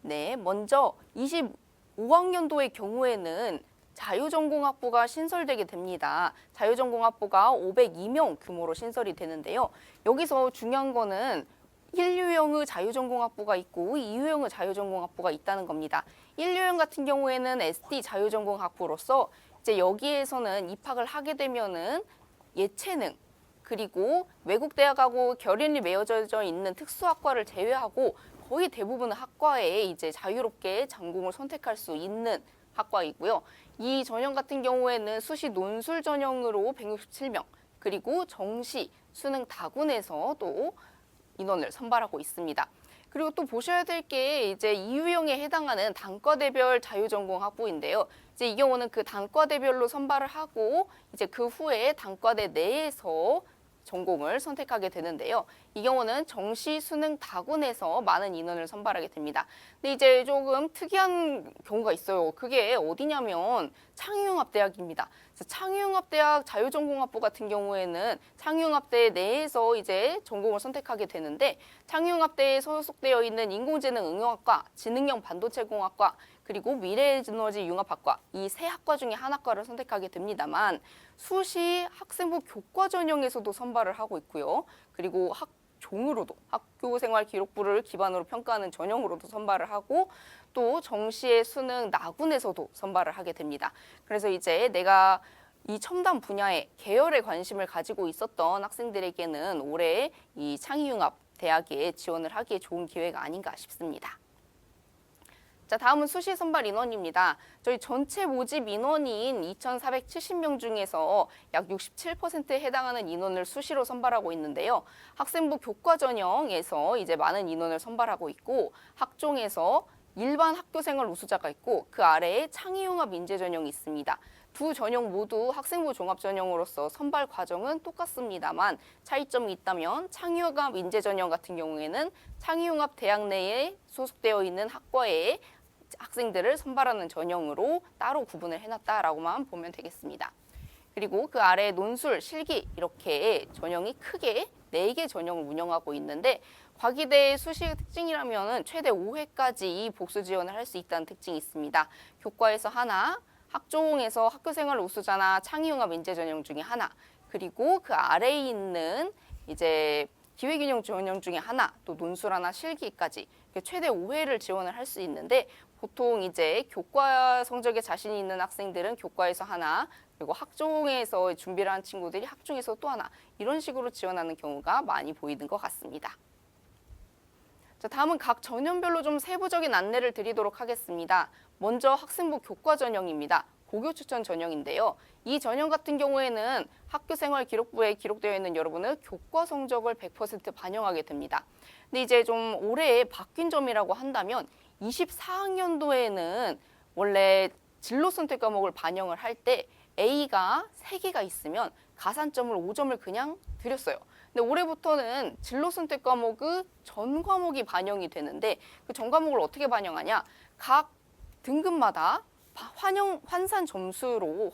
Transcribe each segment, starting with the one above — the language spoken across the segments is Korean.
네, 먼저 25학년도의 경우에는 자유전공학부가 신설되게 됩니다. 자유전공학부가 502명 규모로 신설이 되는데요. 여기서 중요한 거는 1유형의 자유전공학부가 있고 2유형의 자유전공학부가 있다는 겁니다. 1유형 같은 경우에는 SD 자유전공학부로서 이제 여기에서는 입학을 하게 되면은 예체능 그리고 외국 대학하고 결연이 맺어져 있는 특수학과를 제외하고 거의 대부분의 학과에 이제 자유롭게 전공을 선택할 수 있는 학과이고요. 이 전형 같은 경우에는 수시 논술 전형으로 167명, 그리고 정시, 수능 다군에서 또 인원을 선발하고 있습니다. 그리고 또 보셔야 될 게 이제 이유형에 해당하는 단과대별 자유전공학부인데요. 이제 이 경우는 그 단과대별로 선발을 하고 이제 그 후에 단과대 내에서 전공을 선택하게 되는데요. 이 경우는 정시, 수능 다군에서 많은 인원을 선발하게 됩니다. 근데 이제 조금 특이한 경우가 있어요. 그게 어디냐면 창의융합대학입니다. 창의융합대학 자유전공학부 같은 경우에는 창의융합대 내에서 이제 전공을 선택하게 되는데 창의융합대에 소속되어 있는 인공지능 응용학과, 지능형 반도체공학과, 그리고 미래에너지융합학과 이 세 학과 중에 한 학과를 선택하게 됩니다만 수시 학생부 교과 전형에서도 선발을 하고 있고요. 그리고 학종으로도 학교생활 기록부를 기반으로 평가하는 전형으로도 선발을 하고 또 정시의 수능 나군에서도 선발을 하게 됩니다. 그래서 이제 내가 이 첨단 분야에 계열에 관심을 가지고 있었던 학생들에게는 올해 이 창의융합 대학에 지원을 하기에 좋은 기회가 아닌가 싶습니다. 자, 다음은 수시 선발 인원입니다. 저희 전체 모집 인원인 2,470명 중에서 약 67%에 해당하는 인원을 수시로 선발하고 있는데요. 학생부 교과 전형에서 이제 많은 인원을 선발하고 있고 학종에서 일반 학교생활 우수자가 있고 그 아래에 창의융합 인재 전형이 있습니다. 두 전형 모두 학생부 종합 전형으로서 선발 과정은 똑같습니다만 차이점이 있다면 창의융합 인재 전형 같은 경우에는 창의융합 대학 내에 소속되어 있는 학과에 학생들을 선발하는 전형으로 따로 구분을 해놨다라고만 보면 되겠습니다. 그리고 그 아래 논술, 실기 이렇게 전형이 크게 4개 전형을 운영하고 있는데 과기대 수시의 특징이라면 최대 5회까지 복수 지원을 할 수 있다는 특징이 있습니다. 교과에서 하나, 학종에서 학교생활 우수자나 창의융합 인재 전형 중에 하나, 그리고 그 아래에 있는 이제 기회균형 전형 중에 하나, 또 논술 하나, 실기까지 최대 5회를 지원을 할 수 있는데 보통 이제 교과 성적에 자신이 있는 학생들은 교과에서 하나, 그리고 학종에서 준비를 한 친구들이 학종에서 또 하나 이런 식으로 지원하는 경우가 많이 보이는 것 같습니다. 자, 다음은 각 전형별로 좀 세부적인 안내를 드리도록 하겠습니다. 먼저 학생부 교과 전형입니다. 고교 추천 전형인데요. 이 전형 같은 경우에는 학교생활 기록부에 기록되어 있는 여러분의 교과 성적을 100% 반영하게 됩니다. 근데 이제 좀 올해 바뀐 점이라고 한다면 24학년도에는 원래 진로 선택 과목을 반영을 할 때 A가 3개가 있으면 가산점을 5점을 그냥 드렸어요. 근데 올해부터는 진로 선택 과목의 전 과목이 반영이 되는데 그 전 과목을 어떻게 반영하냐? 각 등급마다 환산 점수로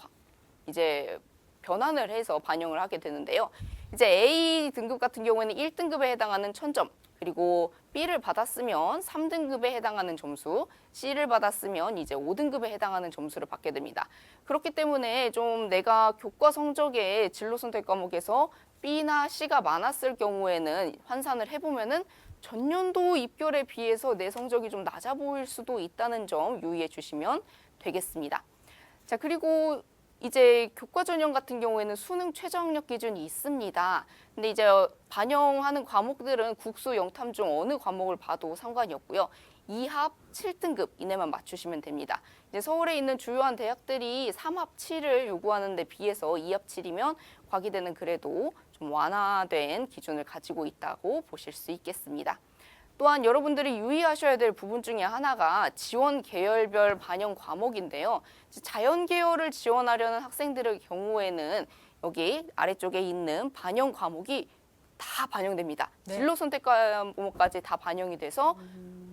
이제 변환을 해서 반영을 하게 되는데요. 이제 A 등급 같은 경우에는 1등급에 해당하는 1000점, 그리고 B를 받았으면 3등급에 해당하는 점수, C를 받았으면 이제 5등급에 해당하는 점수를 받게 됩니다. 그렇기 때문에 좀 내가 교과 성적에 진로 선택 과목에서 B나 C가 많았을 경우에는 환산을 해보면은 전년도 입결에 비해서 내 성적이 좀 낮아 보일 수도 있다는 점 유의해 주시면 되겠습니다. 자, 그리고 이제 교과 전형 같은 경우에는 수능 최저학력 기준이 있습니다. 근데 이제 반영하는 과목들은 국수, 영탐 중 어느 과목을 봐도 상관이 없고요. 2합 7등급 이내만 맞추시면 됩니다. 이제 서울에 있는 주요한 대학들이 3합 7을 요구하는 데 비해서 2합 7이면 과기대는 그래도 좀 완화된 기준을 가지고 있다고 보실 수 있겠습니다. 또한 여러분들이 유의하셔야 될 부분 중에 하나가 지원 계열별 반영 과목인데요. 자연 계열을 지원하려는 학생들의 경우에는 여기 아래쪽에 있는 반영 과목이 다 반영됩니다. 네. 진로 선택 과목까지 다 반영이 돼서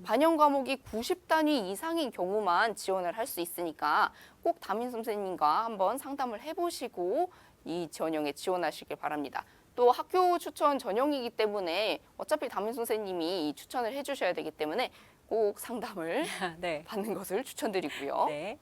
반영 과목이 90단위 이상인 경우만 지원을 할 수 있으니까 꼭 담임 선생님과 한번 상담을 해보시고 이 전형에 지원하시길 바랍니다. 또 학교 추천 전형이기 때문에 어차피 담임 선생님이 추천을 해주셔야 되기 때문에 꼭 상담을 네. 받는 것을 추천드리고요. 네.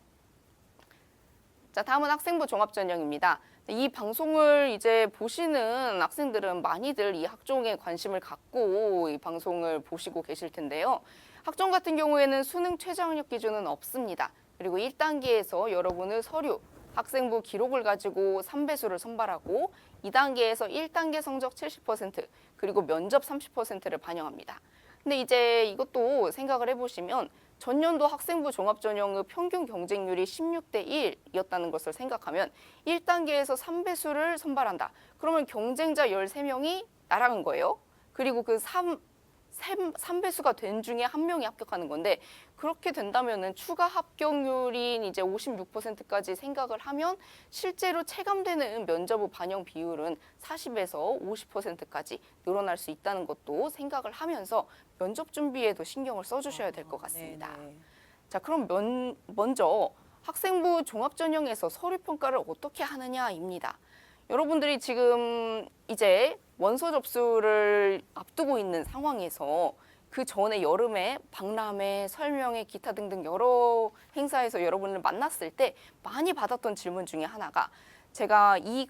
자, 다음은 학생부 종합전형입니다. 이 방송을 이제 보시는 학생들은 많이들 이 학종에 관심을 갖고 이 방송을 보시고 계실 텐데요. 학종 같은 경우에는 수능 최저학력 기준은 없습니다. 그리고 1단계에서 여러분의 서류, 학생부 기록을 가지고 3배수를 선발하고 2단계에서 1단계 성적 70%, 그리고 면접 30%를 반영합니다. 근데 이제 이것도 생각을 해보시면 전년도 학생부 종합전형의 평균 경쟁률이 16대 1이었다는 것을 생각하면 1단계에서 3배수를 선발한다. 그러면 경쟁자 13명이 날아간 거예요. 그리고 그 3배수가 된 중에 한 명이 합격하는 건데, 그렇게 된다면은 추가 합격률인 이제 56%까지 생각을 하면 실제로 체감되는 면접의 반영 비율은 40에서 50%까지 늘어날 수 있다는 것도 생각을 하면서 면접 준비에도 신경을 써주셔야 될 것 같습니다. 네네. 자, 그럼 먼저 학생부 종합전형에서 서류 평가를 어떻게 하느냐입니다. 여러분들이 지금 이제 원서 접수를 앞두고 있는 상황에서 그 전에 여름에 박람회, 설명회, 기타 등등 여러 행사에서 여러분을 만났을 때 많이 받았던 질문 중에 하나가, 제가 이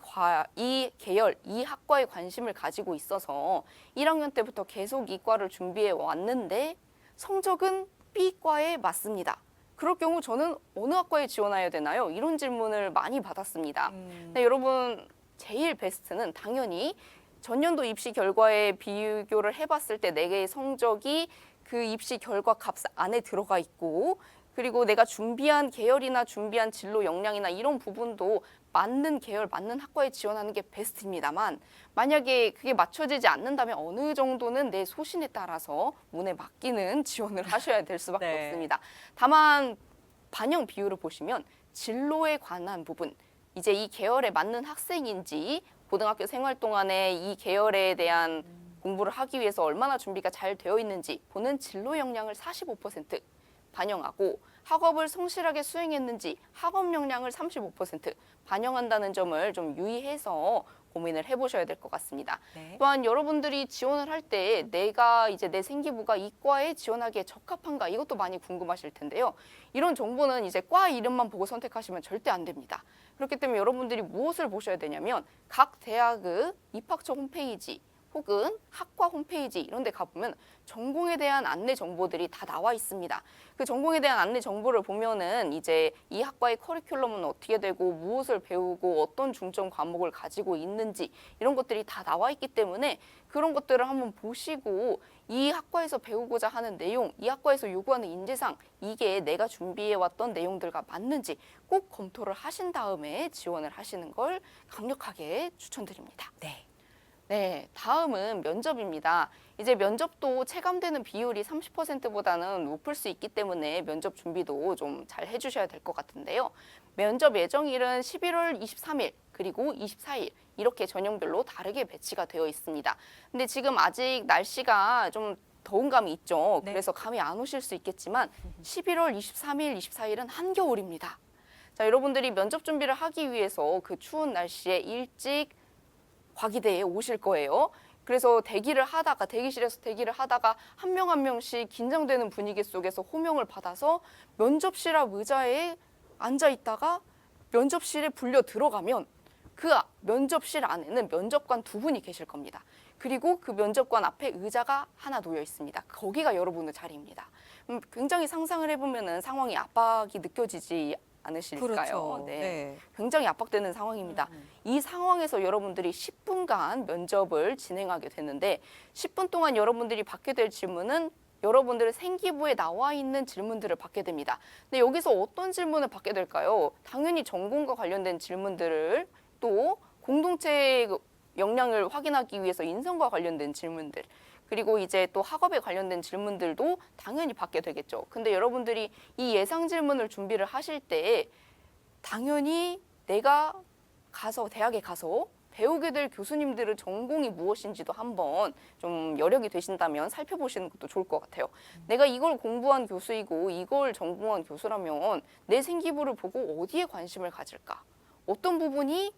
계열, 이 학과에 관심을 가지고 있어서 1학년 때부터 계속 이과를 준비해 왔는데 성적은 B과에 맞습니다. 그럴 경우 저는 어느 학과에 지원해야 되나요? 이런 질문을 많이 받았습니다. 네, 여러분, 제일 베스트는 당연히 전년도 입시 결과에 비교를 해봤을 때 내 개의 성적이 그 입시 결과 값 안에 들어가 있고, 그리고 내가 준비한 계열이나 준비한 진로 역량이나 이런 부분도 맞는 계열, 맞는 학과에 지원하는 게 베스트입니다만, 만약에 그게 맞춰지지 않는다면 어느 정도는 내 소신에 따라서 운에 맡기는 지원을 하셔야 될 수밖에 네. 없습니다. 다만 반영 비율을 보시면 진로에 관한 부분, 이제 이 계열에 맞는 학생인지, 고등학교 생활 동안에 이 계열에 대한 공부를 하기 위해서 얼마나 준비가 잘 되어 있는지 보는 진로 역량을 45% 반영하고, 학업을 성실하게 수행했는지 학업 역량을 35% 반영한다는 점을 좀 유의해서 고민을 해보셔야 될 것 같습니다. 네. 또한 여러분들이 지원을 할 때 내가 이제 내 생기부가 이과에 지원하기에 적합한가, 이것도 많이 궁금하실 텐데요. 이런 정보는 이제 과 이름만 보고 선택하시면 절대 안 됩니다. 그렇기 때문에 여러분들이 무엇을 보셔야 되냐면 각 대학의 입학처 홈페이지 혹은 학과 홈페이지 이런 데 가보면 전공에 대한 안내 정보들이 다 나와 있습니다. 그 전공에 대한 안내 정보를 보면은 이제 이 학과의 커리큘럼은 어떻게 되고 무엇을 배우고 어떤 중점 과목을 가지고 있는지 이런 것들이 다 나와 있기 때문에 그런 것들을 한번 보시고 이 학과에서 배우고자 하는 내용, 이 학과에서 요구하는 인재상 이게 내가 준비해왔던 내용들과 맞는지 꼭 검토를 하신 다음에 지원을 하시는 걸 강력하게 추천드립니다. 네. 네, 다음은 면접입니다. 이제 면접도 체감되는 비율이 30%보다는 높을 수 있기 때문에 면접 준비도 좀 잘 해주셔야 될 것 같은데요. 면접 예정일은 11월 23일 그리고 24일 이렇게 전형별로 다르게 배치가 되어 있습니다. 근데 지금 아직 날씨가 좀 더운 감이 있죠. 네. 그래서 감이 안 오실 수 있겠지만 11월 23일, 24일은 한겨울입니다. 자, 여러분들이 면접 준비를 하기 위해서 그 추운 날씨에 일찍 과기대에 오실 거예요. 그래서 대기실에서 대기를 하다가 한 명 한 명씩 긴장되는 분위기 속에서 호명을 받아서 면접실 앞 의자에 앉아 있다가 면접실에 불려 들어가면 그 면접실 안에는 면접관 두 분이 계실 겁니다. 그리고 그 면접관 앞에 의자가 하나 놓여 있습니다. 거기가 여러분의 자리입니다. 굉장히 상상을 해보면 상황이 압박이 느껴지지 않으실까요? 그렇죠. 네. 네. 굉장히 압박되는 상황입니다. 이 상황에서 여러분들이 10분간 면접을 진행하게 되는데 10분 동안 여러분들이 받게 될 질문은 여러분들의 생기부에 나와 있는 질문들을 받게 됩니다. 근데 여기서 어떤 질문을 받게 될까요? 당연히 전공과 관련된 질문들을, 또 공동체 역량을 확인하기 위해서 인성과 관련된 질문들, 그리고 이제 또 학업에 관련된 질문들도 당연히 받게 되겠죠. 근데 여러분들이 이 예상 질문을 준비를 하실 때 당연히 내가 대학에 가서 배우게 될 교수님들의 전공이 무엇인지도 한번 좀 여력이 되신다면 살펴보시는 것도 좋을 것 같아요. 내가 이걸 공부한 교수이고 이걸 전공한 교수라면 내 생기부를 보고 어디에 관심을 가질까? 어떤 부분이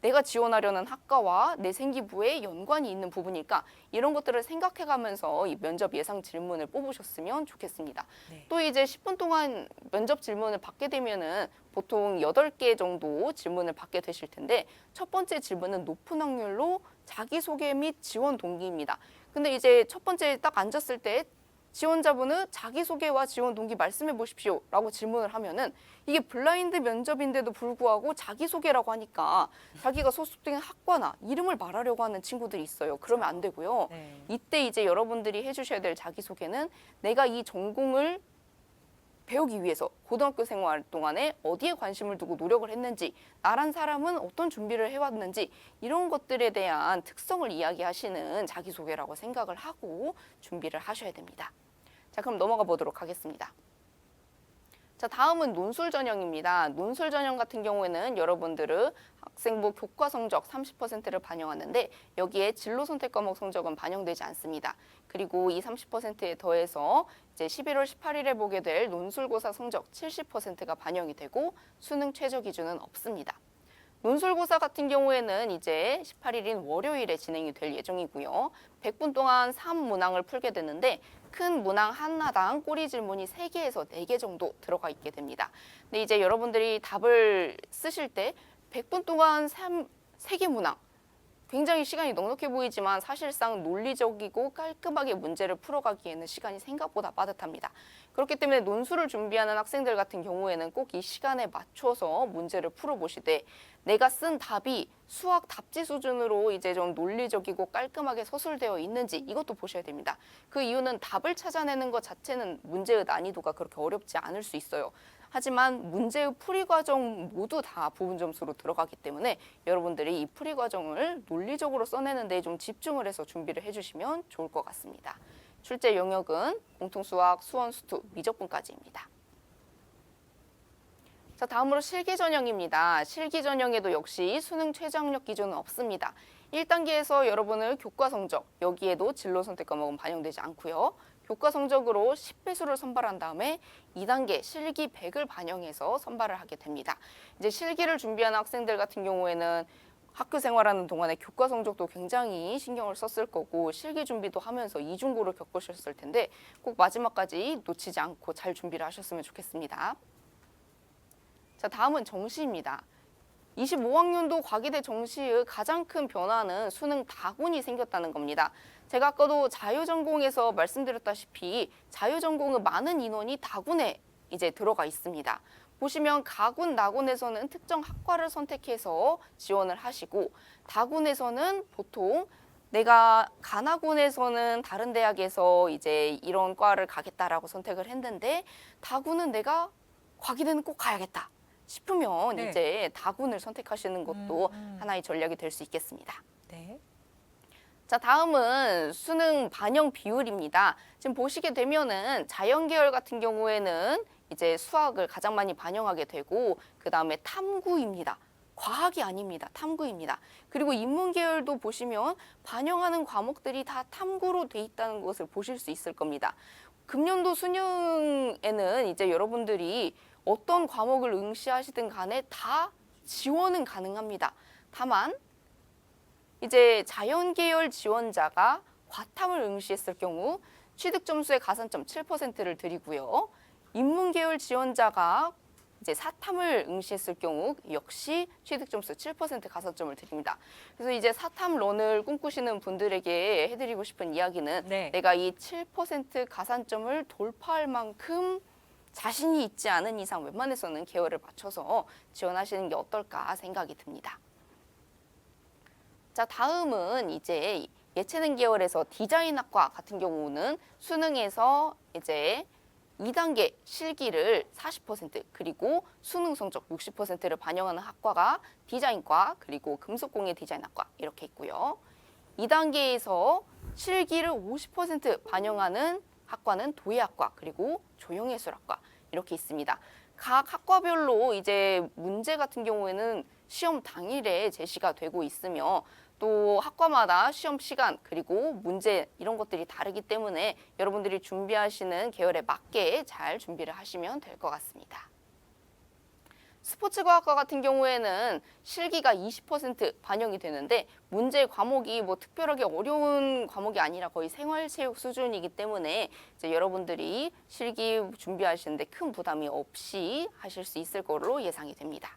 내가 지원하려는 학과와 내 생기부에 연관이 있는 부분일까? 이런 것들을 생각해가면서 이 면접 예상 질문을 뽑으셨으면 좋겠습니다. 네. 또 이제 10분 동안 면접 질문을 받게 되면은 보통 8개 정도 질문을 받게 되실 텐데 첫 번째 질문은 높은 확률로 자기소개 및 지원 동기입니다. 근데 이제 첫 번째 딱 앉았을 때 지원자분은 자기소개와 지원 동기 말씀해 보십시오 라고 질문을 하면은 이게 블라인드 면접인데도 불구하고 자기소개라고 하니까 자기가 소속된 학과나 이름을 말하려고 하는 친구들이 있어요. 그러면 안 되고요. 네. 이때 이제 여러분들이 해주셔야 될 자기소개는 내가 이 전공을 배우기 위해서 고등학교 생활 동안에 어디에 관심을 두고 노력을 했는지, 나란 사람은 어떤 준비를 해왔는지 이런 것들에 대한 특성을 이야기하시는 자기소개라고 생각을 하고 준비를 하셔야 됩니다. 자, 그럼 넘어가 보도록 하겠습니다. 자, 다음은 논술 전형입니다. 논술 전형 같은 경우에는 여러분들은 학생부 교과 성적 30%를 반영하는데 여기에 진로 선택 과목 성적은 반영되지 않습니다. 그리고 이 30%에 더해서 이제 11월 18일에 보게 될 논술고사 성적 70%가 반영이 되고 수능 최저 기준은 없습니다. 논술고사 같은 경우에는 이제 18일인 월요일에 진행이 될 예정이고요. 100분 동안 3문항을 풀게 되는데 큰 문항 하나당 꼬리 질문이 3개에서 4개 정도 들어가 있게 됩니다. 근데 이제 여러분들이 답을 쓰실 때 100분 동안 3개 문항 굉장히 시간이 넉넉해 보이지만 사실상 논리적이고 깔끔하게 문제를 풀어가기에는 시간이 생각보다 빠듯합니다. 그렇기 때문에 논술을 준비하는 학생들 같은 경우에는 꼭 이 시간에 맞춰서 문제를 풀어보시되 내가 쓴 답이 수학 답지 수준으로 이제 좀 논리적이고 깔끔하게 서술되어 있는지 이것도 보셔야 됩니다. 그 이유는 답을 찾아내는 것 자체는 문제의 난이도가 그렇게 어렵지 않을 수 있어요. 하지만 문제의 풀이 과정 모두 다 부분 점수로 들어가기 때문에 여러분들이 이 풀이 과정을 논리적으로 써내는 데 좀 집중을 해서 준비를 해주시면 좋을 것 같습니다. 출제 영역은 공통수학, 수원, 수투, 미적분까지입니다. 자, 다음으로 실기 전형입니다. 실기 전형에도 역시 수능 최저학력 기준은 없습니다. 1단계에서 여러분의 교과 성적, 여기에도 진로 선택 과목은 반영되지 않고요. 교과 성적으로 10배수를 선발한 다음에 2단계 실기 100을 반영해서 선발을 하게 됩니다. 이제 실기를 준비하는 학생들 같은 경우에는 학교 생활하는 동안에 교과 성적도 굉장히 신경을 썼을 거고 실기 준비도 하면서 이중고를 겪으셨을 텐데 꼭 마지막까지 놓치지 않고 잘 준비를 하셨으면 좋겠습니다. 자, 다음은 정시입니다. 25학년도 과기대 정시의 가장 큰 변화는 수능 다군이 생겼다는 겁니다. 제가 아까도 자유전공에서 말씀드렸다시피 자유전공의 많은 인원이 다군에 이제 들어가 있습니다. 보시면 가군, 나군에서는 특정 학과를 선택해서 지원을 하시고 다군에서는 보통 내가 가나군에서는 다른 대학에서 이제 이런 과를 가겠다라고 선택을 했는데 다군은 내가 과기대는 꼭 가야겠다 싶으면 네. 이제 다군을 선택하시는 것도 하나의 전략이 될 수 있겠습니다. 네. 자, 다음은 수능 반영 비율입니다. 지금 보시게 되면은 자연계열 같은 경우에는 이제 수학을 가장 많이 반영하게 되고 그 다음에 탐구입니다. 과학이 아닙니다. 탐구입니다. 그리고 인문계열도 보시면 반영하는 과목들이 다 탐구로 돼 있다는 것을 보실 수 있을 겁니다. 금년도 수능에는 이제 여러분들이 어떤 과목을 응시하시든 간에 다 지원은 가능합니다. 다만 이제 자연계열 지원자가 과탐을 응시했을 경우 취득 점수의 가산점 7%를 드리고요. 인문계열 지원자가 이제 사탐을 응시했을 경우 역시 취득 점수 7% 가산점을 드립니다. 그래서 이제 사탐런을 꿈꾸시는 분들에게 해드리고 싶은 이야기는 네. 내가 이 7% 가산점을 돌파할 만큼 자신이 있지 않은 이상 웬만해서는 계열을 맞춰서 지원하시는 게 어떨까 생각이 듭니다. 자, 다음은 이제 예체능 계열에서 디자인학과 같은 경우는 수능에서 이제 2단계 실기를 40% 그리고 수능 성적 60%를 반영하는 학과가 디자인과 그리고 금속공예 디자인학과 이렇게 있고요. 2단계에서 실기를 50% 반영하는 학과는 도예학과 그리고 조형예술학과 이렇게 있습니다. 각 학과별로 이제 문제 같은 경우에는 시험 당일에 제시가 되고 있으며 또 학과마다 시험 시간 그리고 문제 이런 것들이 다르기 때문에 여러분들이 준비하시는 계열에 맞게 잘 준비를 하시면 될 것 같습니다. 스포츠과학과 같은 경우에는 실기가 20% 반영이 되는데 문제 과목이 뭐 특별하게 어려운 과목이 아니라 거의 생활체육 수준이기 때문에 이제 여러분들이 실기 준비하시는데 큰 부담이 없이 하실 수 있을 걸로 예상이 됩니다.